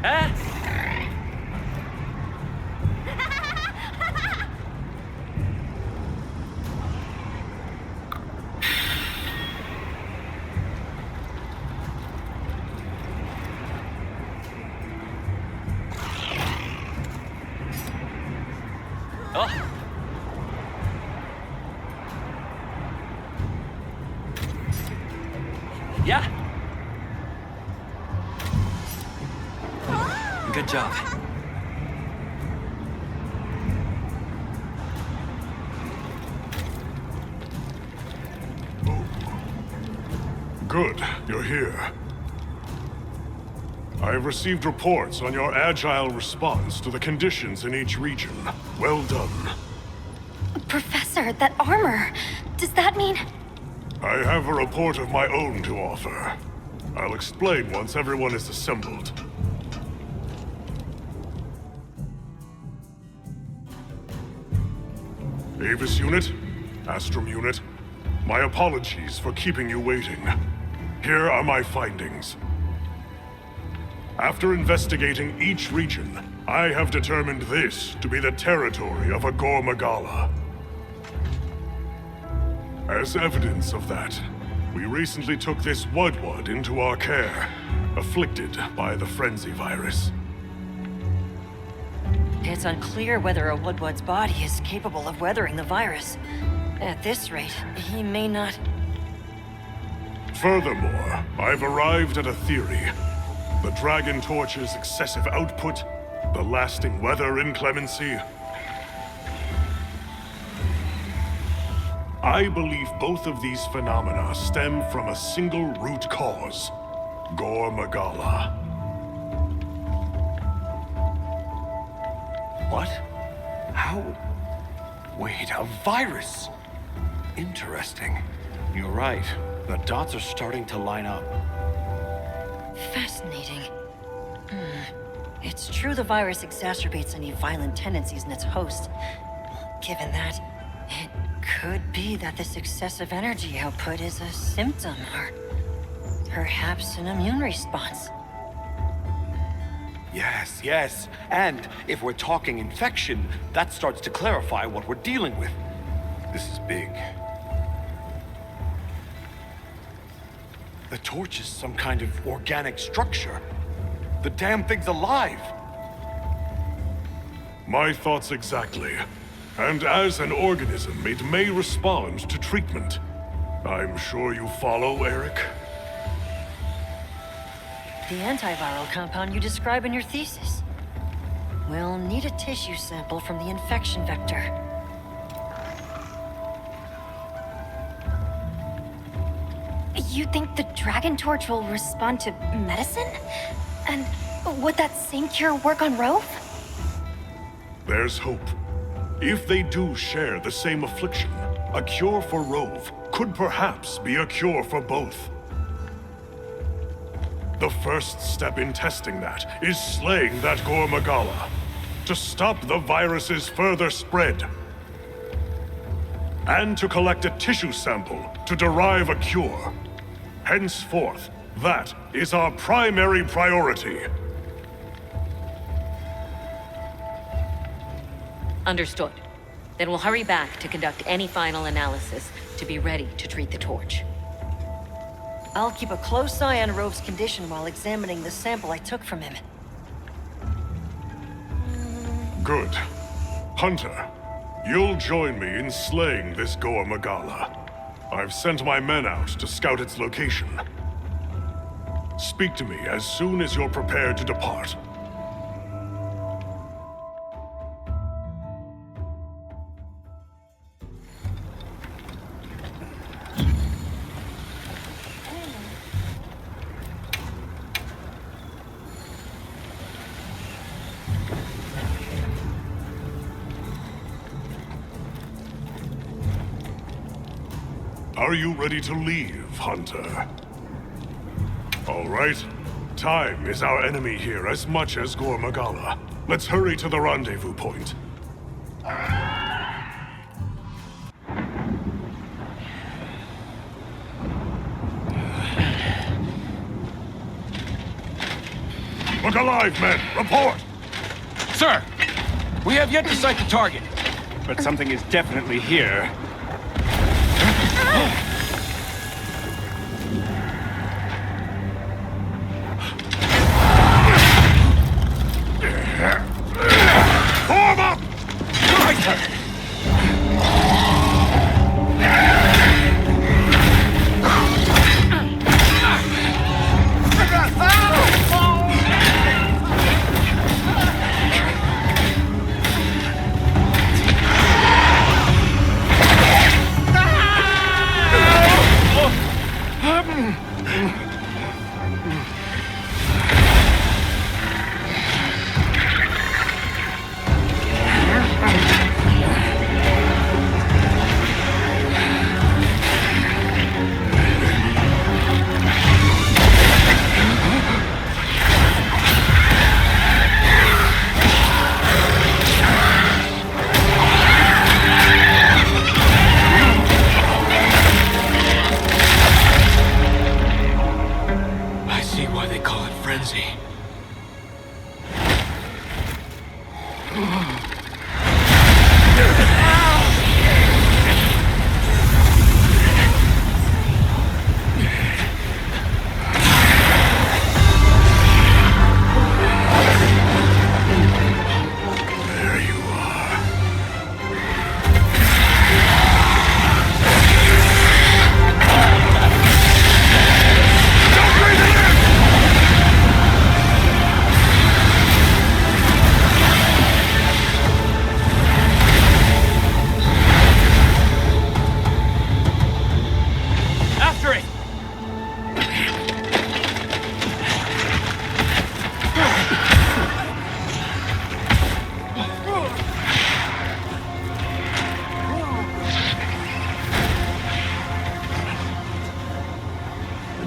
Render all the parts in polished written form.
Huh? Oh. Yeah. Good job. Good, you're here. I have received reports on your agile response to the conditions in each region. Well done. Professor, that armor, does that mean... I have a report of my own to offer. I'll explain once everyone is assembled. Avis Unit, Astrum Unit, my apologies for keeping you waiting. Here are my findings. After investigating each region, I have determined this to be the territory of a goremagala. As evidence of that, we recently took this Wudwud into our care, afflicted by the frenzy virus. It's unclear whether a Woodwud's body is capable of weathering the virus. At this rate, he may not... Furthermore, I've arrived at a theory. The Dragon Torch's excessive output, the lasting weather inclemency. I believe both of these phenomena stem from a single root cause, goremagala. What? How? Wait, a virus? Interesting. You're right. The dots are starting to line up. Fascinating. It's true the virus exacerbates any violent tendencies in its host. Given that, it could be that this excessive energy output is a symptom, or perhaps an immune response. Yes. And if we're talking infection, that starts to clarify what we're dealing with. This is big. The torch is some kind of organic structure. The damn thing's alive! My thoughts exactly. And as an organism, it may respond to treatment. I'm sure you follow, Eric? The antiviral compound you describe in your thesis. We'll need a tissue sample from the infection vector. You think the Dragon Torch will respond to medicine? And would that same cure work on Rove? There's hope. If they do share the same affliction, a cure for Rove could perhaps be a cure for both. The first step in testing that is slaying that goremagala, to stop the virus's further spread. And to collect a tissue sample to derive a cure. Henceforth, that is our primary priority. Understood. Then we'll hurry back to conduct any final analysis to be ready to treat the torch. I'll keep a close eye on Rove's condition while examining the sample I took from him. Good. Hunter, you'll join me in slaying this goremagala. I've sent my men out to scout its location. Speak to me as soon as you're prepared to depart. Are you ready to leave, Hunter? All right. Time is our enemy here as much as goremagala. Let's hurry to the rendezvous point. Look alive, men! Report! Sir, we have yet to sight the target, but something is definitely here. Form up! Right, sir.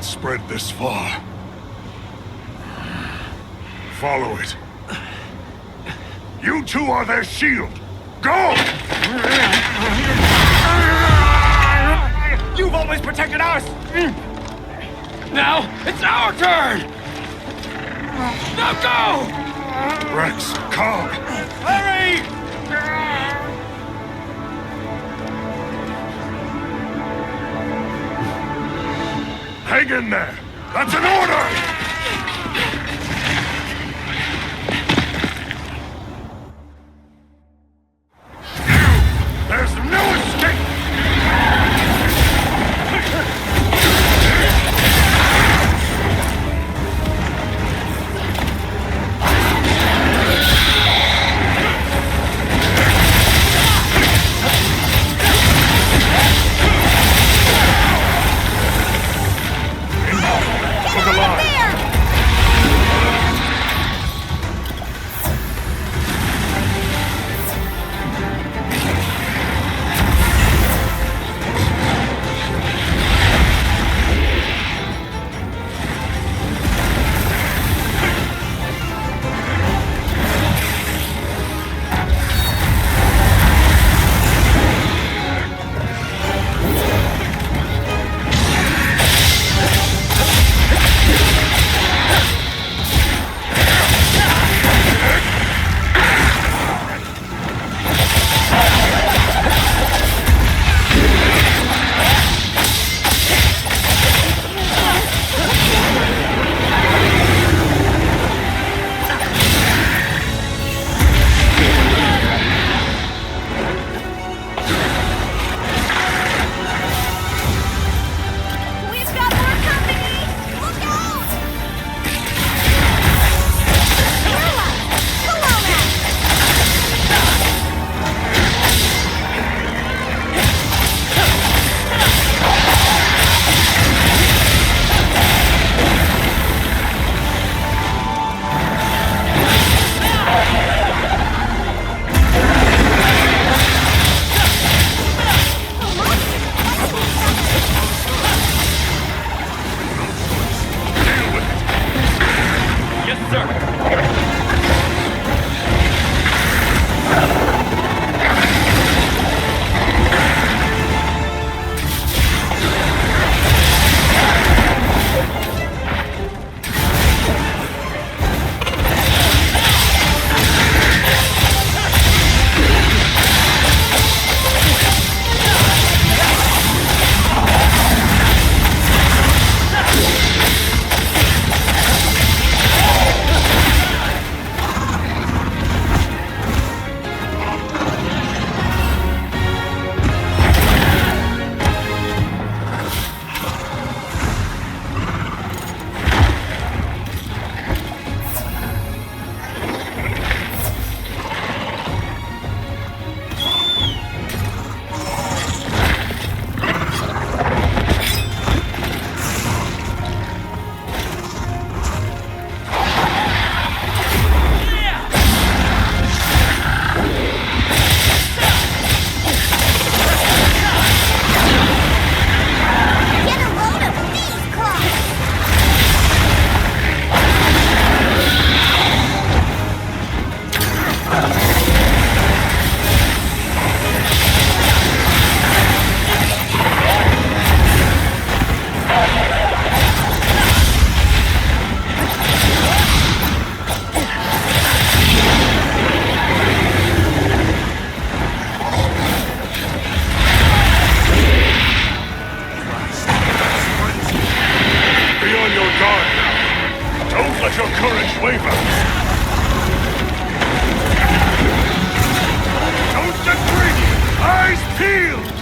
Spread this far. Follow it. You two are their shield. Go! You've always protected us! Now, it's our turn! Now go! Rex, calm. Hurry! Hang in there. That's an order! There's no escape! Look alive! let your courage waver. Don't get greedy! Eyes peeled!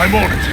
I'm on it.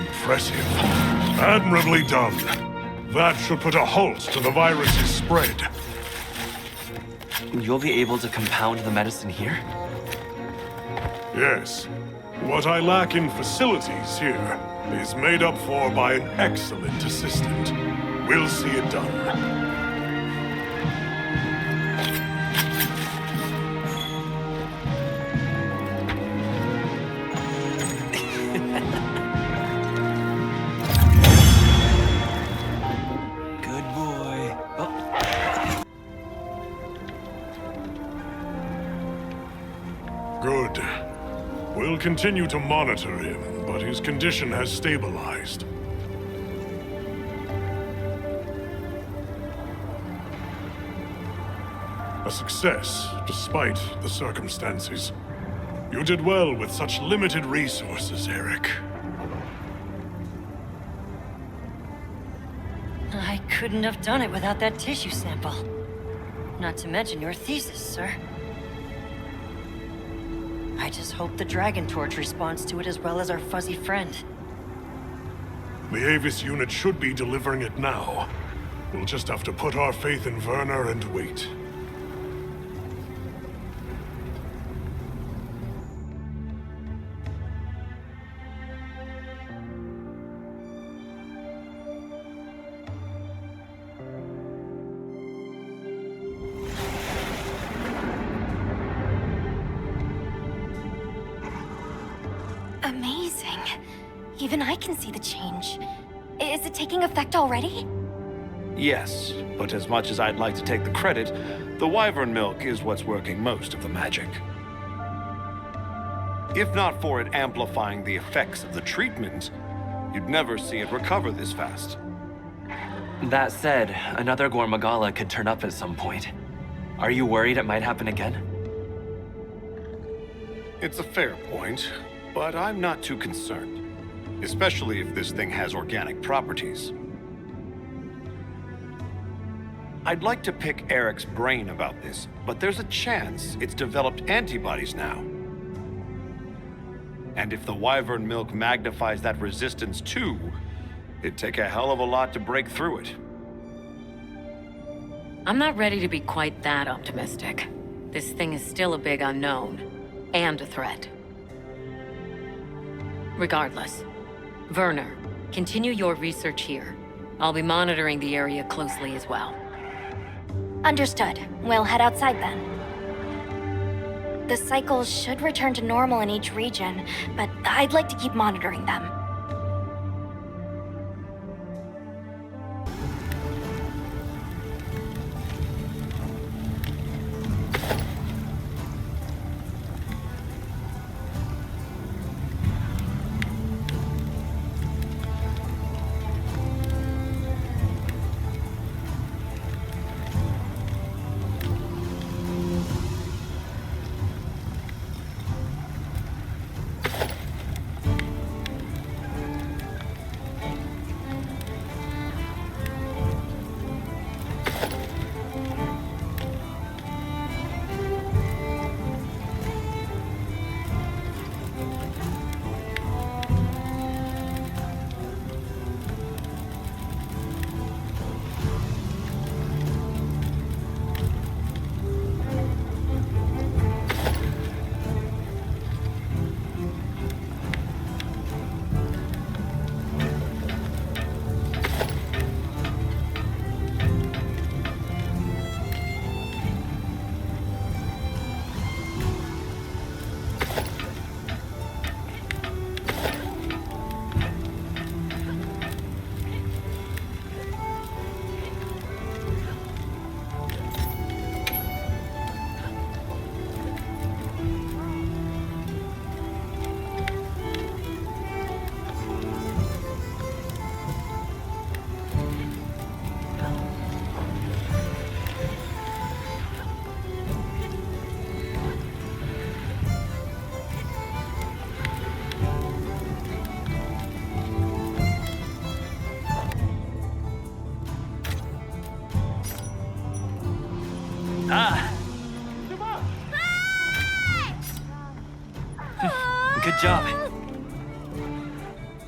Impressive. Admirably done. That should put a halt to the virus's spread. You'll be able to compound the medicine here? Yes. What I lack in facilities here is made up for by an excellent assistant. We'll see it done. Good boy. Oh. Good. We'll continue to monitor him, but his condition has stabilized. A success, despite the circumstances. You did well with such limited resources, Eric. I couldn't have done it without that tissue sample. Not to mention your thesis, sir. I just hope the Dragon Torch responds to it as well as our fuzzy friend. The Avis unit should be delivering it now. We'll just have to put our faith in Werner and wait. Amazing. Even I can see the change. Is it taking effect already? Yes, but as much as I'd like to take the credit, the wyvern milk is what's working most of the magic. If not for it amplifying the effects of the treatment, you'd never see it recover this fast. That said, another goremagala could turn up at some point. Are you worried it might happen again? It's a fair point, but I'm not too concerned. Especially if this thing has organic properties. I'd like to pick Eric's brain about this, but there's a chance it's developed antibodies now. And if the wyvern milk magnifies that resistance too, it'd take a hell of a lot to break through it. I'm not ready to be quite that optimistic. This thing is still a big unknown, and a threat. Regardless, Werner, continue your research here. I'll be monitoring the area closely as well. Understood. We'll head outside then. The cycles should return to normal in each region, but I'd like to keep monitoring them. Good job.